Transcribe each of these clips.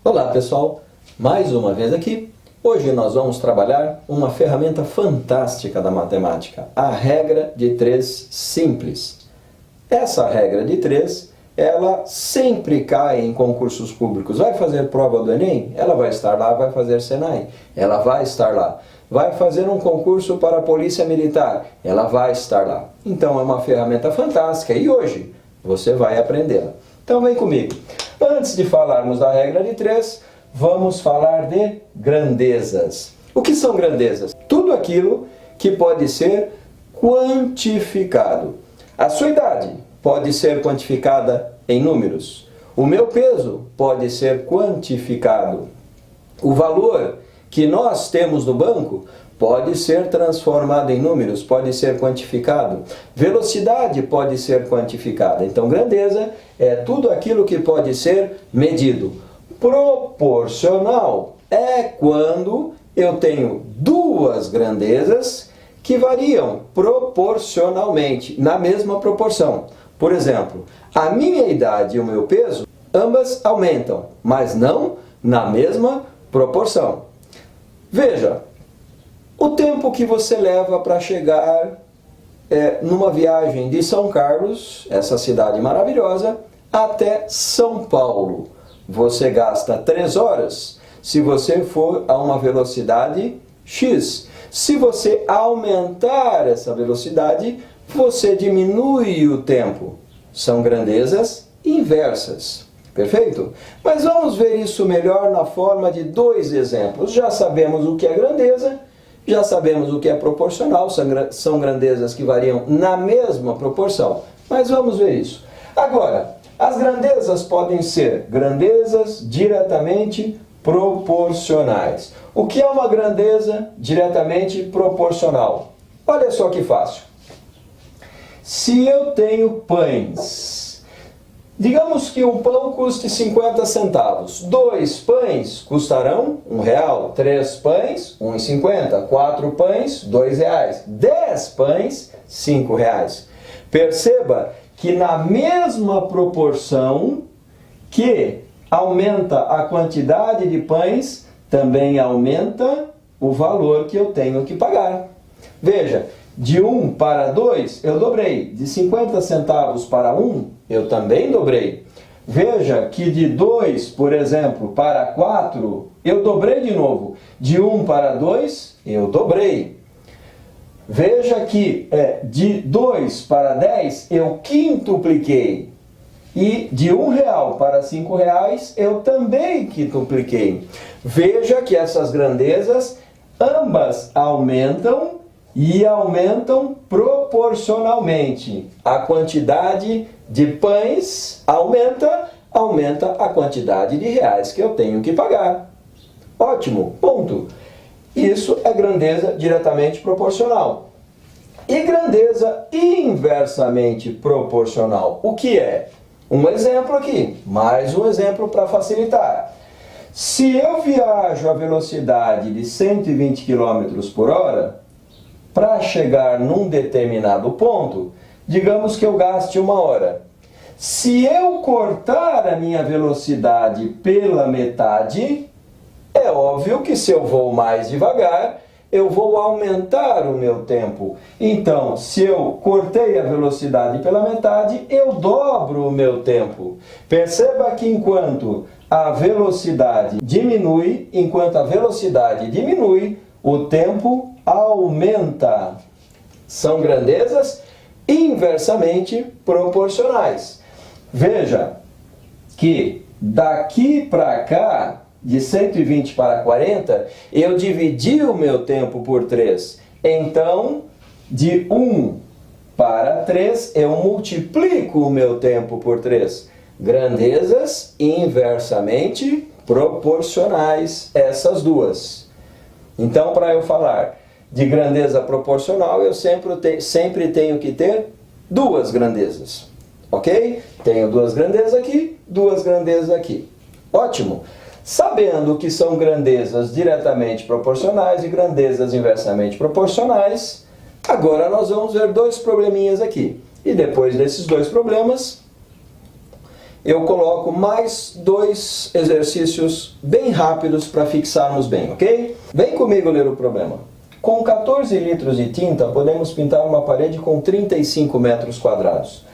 Olá pessoal, mais uma vez aqui. Hoje nós vamos trabalhar uma ferramenta fantástica da matemática, a regra de 3 simples. Essa regra de 3, ela sempre cai em concursos públicos. Vai fazer prova do Enem? Ela vai estar lá. Vai fazer Senai? Ela vai estar lá. Vai fazer um concurso para a Polícia Militar? Ela vai estar lá. Então é uma ferramenta fantástica e hoje você vai aprendê-la. Então vem comigo. Antes de falarmos da regra de 3, vamos falar de grandezas. O que são grandezas? Tudo aquilo que pode ser quantificado. A sua idade pode ser quantificada em números. O meu peso pode ser quantificado. O valor que nós temos no banco pode ser transformado em números, pode ser quantificado. Velocidade pode ser quantificada. Então, grandeza é tudo aquilo que pode ser medido. Proporcional é quando eu tenho duas grandezas que variam proporcionalmente, na mesma proporção. Por exemplo, a minha idade e o meu peso, ambas aumentam, mas não na mesma proporção. Veja, o tempo que você leva para chegar numa viagem de São Carlos, essa cidade maravilhosa, até São Paulo. Você gasta 3 horas se você for a uma velocidade X. Se você aumentar essa velocidade, você diminui o tempo. São grandezas inversas. Perfeito? Mas vamos ver isso melhor na forma de 2 exemplos. Já sabemos o que é grandeza, já sabemos o que é proporcional, são grandezas que variam na mesma proporção. Mas vamos ver isso. Agora, as grandezas podem ser grandezas diretamente proporcionais. O que é uma grandeza diretamente proporcional? Olha só que fácil. Se eu tenho pães, digamos que um pão custe 50 centavos. 2 pães custarão R$1. 3 pães, R$1,50. 4 pães, R$2. 10 pães, R$5. Perceba que na mesma proporção que aumenta a quantidade de pães, também aumenta o valor que eu tenho que pagar. Veja, de 1 para 2 eu dobrei, de 50 centavos para 1 eu também dobrei. Veja que de 2, por exemplo, para 4 eu dobrei de novo. De 1 para 2 eu dobrei. Veja que de 2 para 10 eu quintupliquei. E de R$1 para R$5 eu também quintupliquei. Veja que essas grandezas ambas aumentam e aumentam proporcionalmente. A quantidade de pães aumenta a quantidade de reais que eu tenho que pagar. Ótimo, ponto. Isso é grandeza diretamente proporcional. E grandeza inversamente proporcional. O que é? Um exemplo aqui, mais um exemplo para facilitar. Se eu viajo a velocidade de 120 km por hora, para chegar num determinado ponto, digamos que eu gaste 1 hora. Se eu cortar a minha velocidade pela metade, é óbvio que se eu vou mais devagar, eu vou aumentar o meu tempo. Então, se eu cortei a velocidade pela metade, eu dobro o meu tempo. Perceba que enquanto a velocidade diminui, o tempo aumenta. São grandezas inversamente proporcionais. Veja que daqui para cá, de 120 para 40, eu dividi o meu tempo por 3. Então, de 1 para 3, eu multiplico o meu tempo por 3. Grandezas inversamente proporcionais, essas duas. Então, para eu falar de grandeza proporcional, eu sempre tenho que ter 2 grandezas. Ok? Tenho 2 grandezas aqui, 2 grandezas aqui. Ótimo! Sabendo que são grandezas diretamente proporcionais e grandezas inversamente proporcionais, agora nós vamos ver 2 probleminhas aqui. E depois desses 2 problemas, eu coloco mais 2 exercícios bem rápidos para fixarmos bem, ok? Vem comigo ler o problema. Com 14 litros de tinta, podemos pintar uma parede com 35 metros quadrados.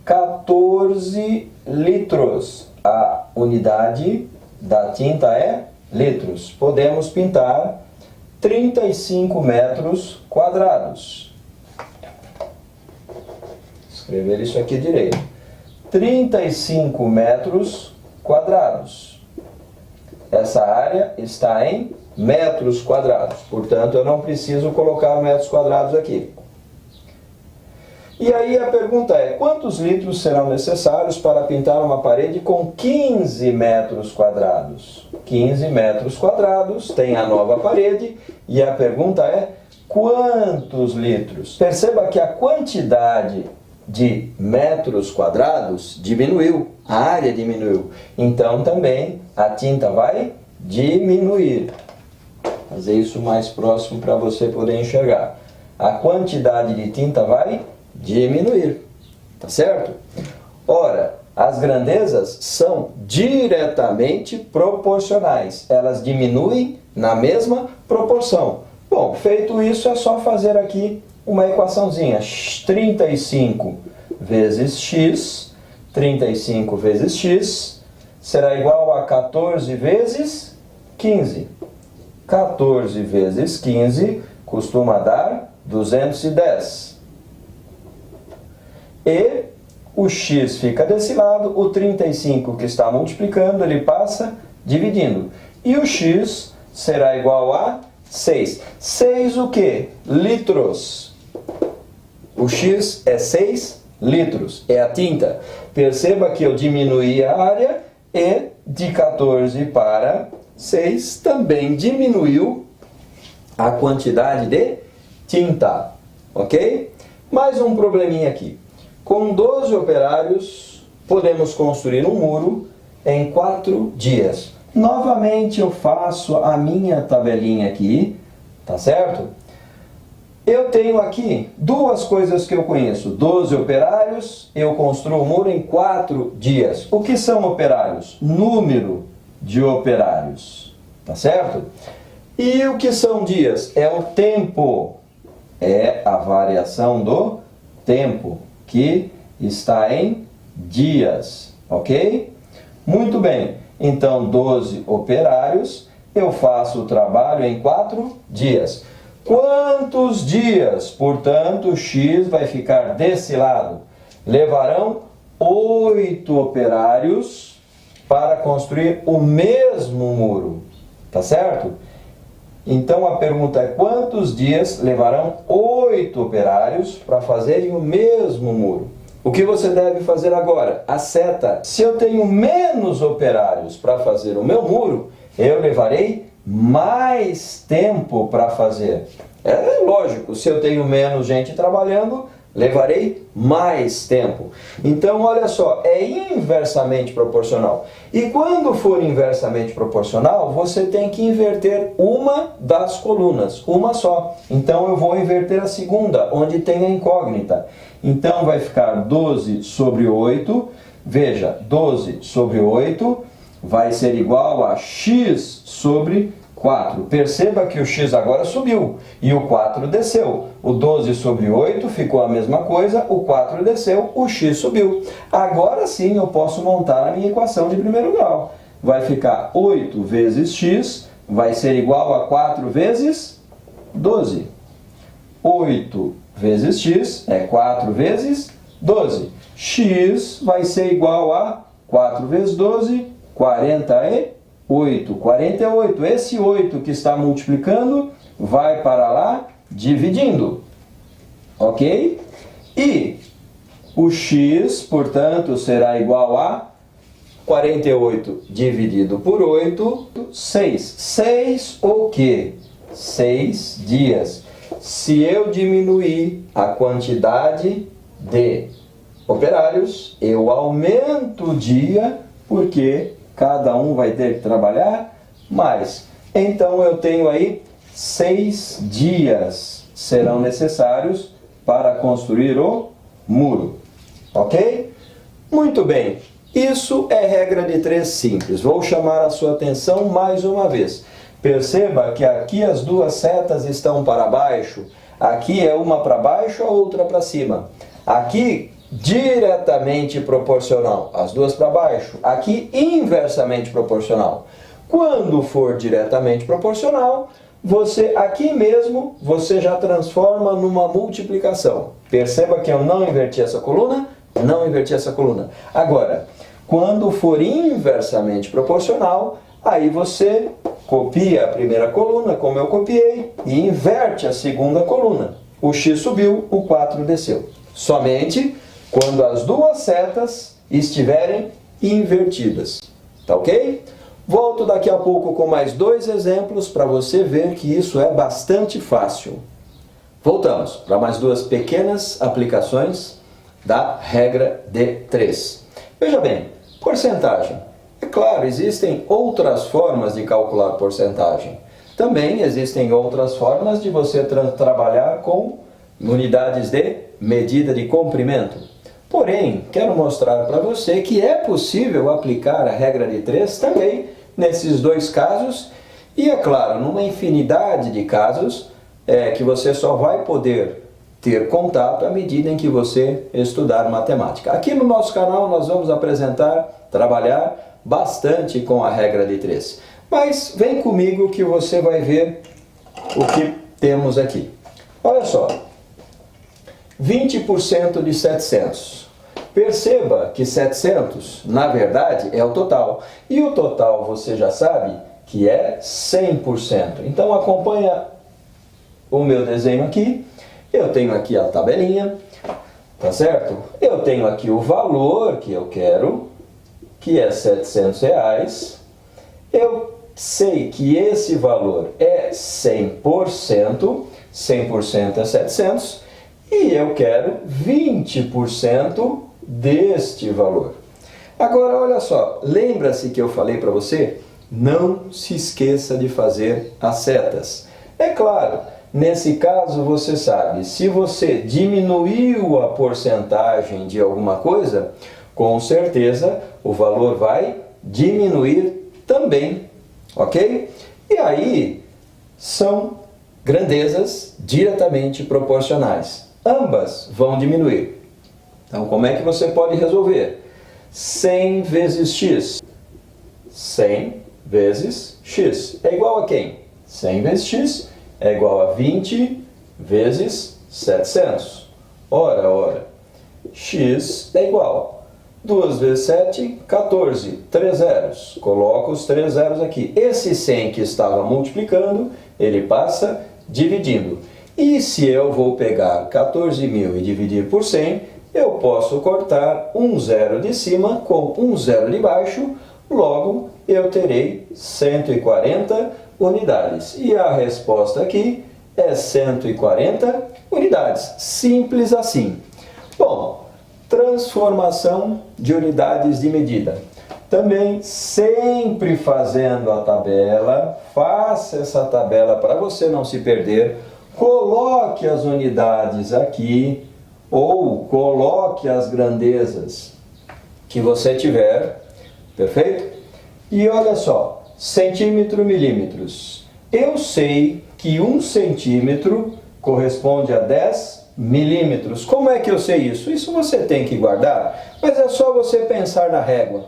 14 litros. A unidade da tinta é litros. Podemos pintar 35 metros quadrados. Escrever isso aqui direito. 35 metros quadrados. Essa área está em metros quadrados. Portanto, eu não preciso colocar metros quadrados aqui. E aí a pergunta é, quantos litros serão necessários para pintar uma parede com 15 metros quadrados? 15 metros quadrados, tem a nova parede, e a pergunta é, quantos litros? Perceba que a quantidade de metros quadrados diminuiu, a área diminuiu. Então também a tinta vai diminuir. Fazer isso mais próximo para você poder enxergar. A quantidade de tinta vai diminuir, tá certo? Ora, as grandezas são diretamente proporcionais. Elas diminuem na mesma proporção. Bom, feito isso, é só fazer aqui uma equaçãozinha. 35 vezes x, 35 vezes x, será igual a 14 vezes 15. 14 vezes 15 costuma dar 210. E o x fica desse lado, o 35 que está multiplicando, ele passa dividindo. E o x será igual a 6. 6 o quê? Litros. O x é 6 litros, é a tinta. Perceba que eu diminuí a área e de 14 para 6 também diminuiu a quantidade de tinta, ok? Mais um probleminha aqui. Com 12 operários, podemos construir um muro em 4 dias. Novamente eu faço a minha tabelinha aqui, tá certo? Eu tenho aqui 2 coisas que eu conheço. 12 operários, eu construo o muro em 4 dias. O que são operários? Número de operários, tá certo? E o que são dias? É o tempo, é a variação do tempo, que está em dias, ok? Muito bem, então 12 operários, eu faço o trabalho em 4 dias. Quantos dias? Portanto, x vai ficar desse lado. Levarão 8 operários para construir o mesmo muro, tá certo? Então a pergunta é, quantos dias levarão 8 operários para fazerem o mesmo muro? O que você deve fazer agora? A seta. Se eu tenho menos operários para fazer o meu muro, eu levarei mais tempo para fazer. É lógico, se eu tenho menos gente trabalhando, levarei mais tempo. Então, olha só, é inversamente proporcional. E quando for inversamente proporcional, você tem que inverter uma das colunas, uma só. Então, eu vou inverter a segunda, onde tem a incógnita. Então, vai ficar 12 sobre 8. Veja, 12 sobre 8 vai ser igual a x sobre 4. Perceba que o x agora subiu e o 4 desceu. O 12 sobre 8 ficou a mesma coisa, o 4 desceu, o x subiu. Agora sim eu posso montar a minha equação de primeiro grau. Vai ficar 8 vezes x vai ser igual a 4 vezes 12. 8 vezes x é 4 vezes 12. X vai ser igual a 4 vezes 12, 48. 48. Esse 8 que está multiplicando vai para lá dividindo. Ok? E o x, portanto, será igual a 48 dividido por 8, 6. 6 o quê? 6 dias. Se eu diminuir a quantidade de operários, eu aumento o dia, porque cada um vai ter que trabalhar mais. Então eu tenho aí 6 dias serão necessários para construir o muro. Ok? Muito bem. Isso é regra de 3 simples. Vou chamar a sua atenção mais uma vez. Perceba que aqui as duas setas estão para baixo. Aqui é uma para baixo, a outra para cima. Aqui, diretamente proporcional, as duas para baixo. Aqui, inversamente proporcional. Quando for diretamente proporcional, aqui mesmo, você já transforma numa multiplicação. Perceba que eu não inverti essa coluna, não inverti essa coluna. Agora, quando for inversamente proporcional, aí você copia a primeira coluna, como eu copiei, e inverte a segunda coluna. O x subiu, o 4 desceu. Somente quando as duas setas estiverem invertidas. Tá ok? Volto daqui a pouco com mais 2 exemplos para você ver que isso é bastante fácil. Voltamos para mais 2 pequenas aplicações da regra de 3. Veja bem, porcentagem. É claro, existem outras formas de calcular porcentagem. Também existem outras formas de você trabalhar com unidades de medida de comprimento. Porém, quero mostrar para você que é possível aplicar a regra de 3 também nesses 2 casos. E é claro, numa infinidade de casos que você só vai poder ter contato à medida em que você estudar matemática. Aqui no nosso canal nós vamos trabalhar bastante com a regra de 3. Mas vem comigo que você vai ver o que temos aqui. Olha só, 20% de 700. Perceba que 700, na verdade, é o total. E o total, você já sabe, que é 100%. Então, acompanha o meu desenho aqui. Eu tenho aqui a tabelinha, tá certo? Eu tenho aqui o valor que eu quero, que é R$700. Eu sei que esse valor é 100%, 100% é 700, e eu quero 20% deste valor. Agora, olha só, lembra-se que eu falei para você? Não se esqueça de fazer as setas. É claro, nesse caso você sabe, se você diminuiu a porcentagem de alguma coisa, com certeza o valor vai diminuir também, ok? E aí são grandezas diretamente proporcionais. Ambas vão diminuir. Então, como é que você pode resolver? 100 vezes x. 100 vezes x é igual a quem? 100 vezes x é igual a 20 vezes 700. Ora, x é igual. 2 vezes 7, 14. 3 zeros. Coloco os 3 zeros aqui. Esse 100 que estava multiplicando, ele passa dividindo. E se eu vou pegar 14.000 e dividir por 100, eu posso cortar um zero de cima com um zero de baixo, logo eu terei 140 unidades. E a resposta aqui é 140 unidades. Simples assim. Bom, transformação de unidades de medida. Também sempre fazendo a tabela, faça essa tabela para você não se perder. Coloque as unidades aqui ou coloque as grandezas que você tiver, perfeito? E olha só, centímetro, milímetros. Eu sei que 1 centímetro corresponde a 10 milímetros. Como é que eu sei isso? Isso você tem que guardar, mas é só você pensar na régua.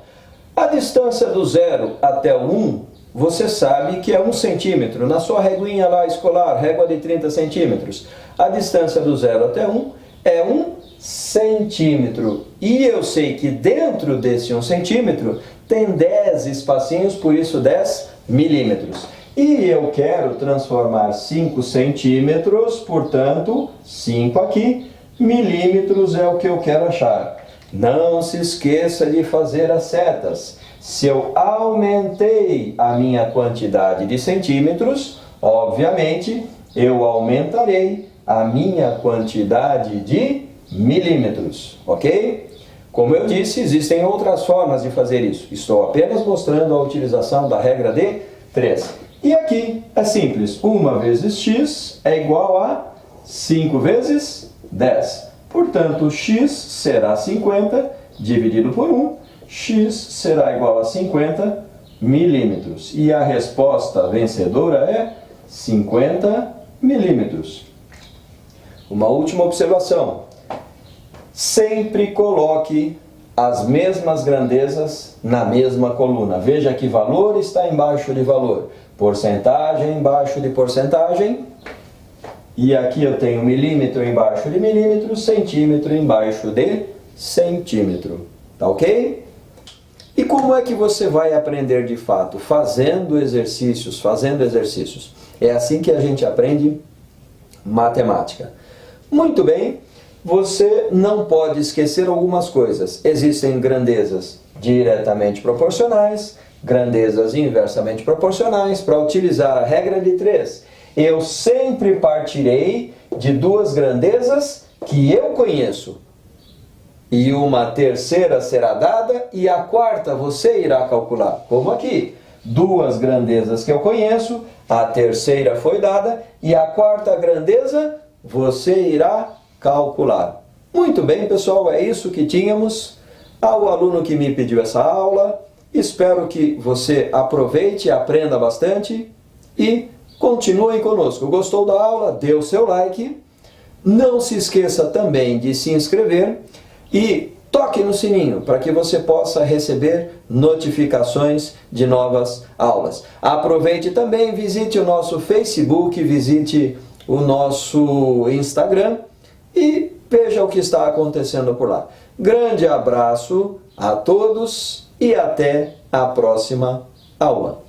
A distância do 0 até o 1, você sabe que é 1 centímetro. Na sua reguinha lá escolar, régua de 30 centímetros. A distância do 0 até 1 é 1 centímetro. E eu sei que dentro desse 1 centímetro tem 10 espacinhos, por isso 10 milímetros. E eu quero transformar 5 centímetros, portanto, 5 aqui, milímetros é o que eu quero achar. Não se esqueça de fazer as setas. Se eu aumentei a minha quantidade de centímetros, obviamente, eu aumentarei a minha quantidade de milímetros, ok? Como eu disse, existem outras formas de fazer isso. Estou apenas mostrando a utilização da regra de 3. E aqui é simples. 1 vezes x é igual a 5 vezes 10. Portanto, x será 50 dividido por 1. x será igual a 50 milímetros. E a resposta vencedora é 50 milímetros. Uma última observação. Sempre coloque as mesmas grandezas na mesma coluna. Veja que valor está embaixo de valor. Porcentagem embaixo de porcentagem. E aqui eu tenho milímetro embaixo de milímetro, centímetro embaixo de centímetro. Tá ok? E como é que você vai aprender de fato? Fazendo exercícios, fazendo exercícios. É assim que a gente aprende matemática. Muito bem, você não pode esquecer algumas coisas. Existem grandezas diretamente proporcionais, grandezas inversamente proporcionais. Para utilizar a regra de 3, eu sempre partirei de duas grandezas que eu conheço. E uma terceira será dada e a quarta você irá calcular. Como aqui, duas grandezas que eu conheço, a terceira foi dada e a quarta grandeza você irá calcular. Muito bem, pessoal, é isso que tínhamos. Ao aluno que me pediu essa aula, espero que você aproveite e aprenda bastante e continuem conosco. Gostou da aula? Dê o seu like. Não se esqueça também de se inscrever e toque no sininho para que você possa receber notificações de novas aulas. Aproveite também, visite o nosso Facebook, visite o nosso Instagram e veja o que está acontecendo por lá. Grande abraço a todos e até a próxima aula.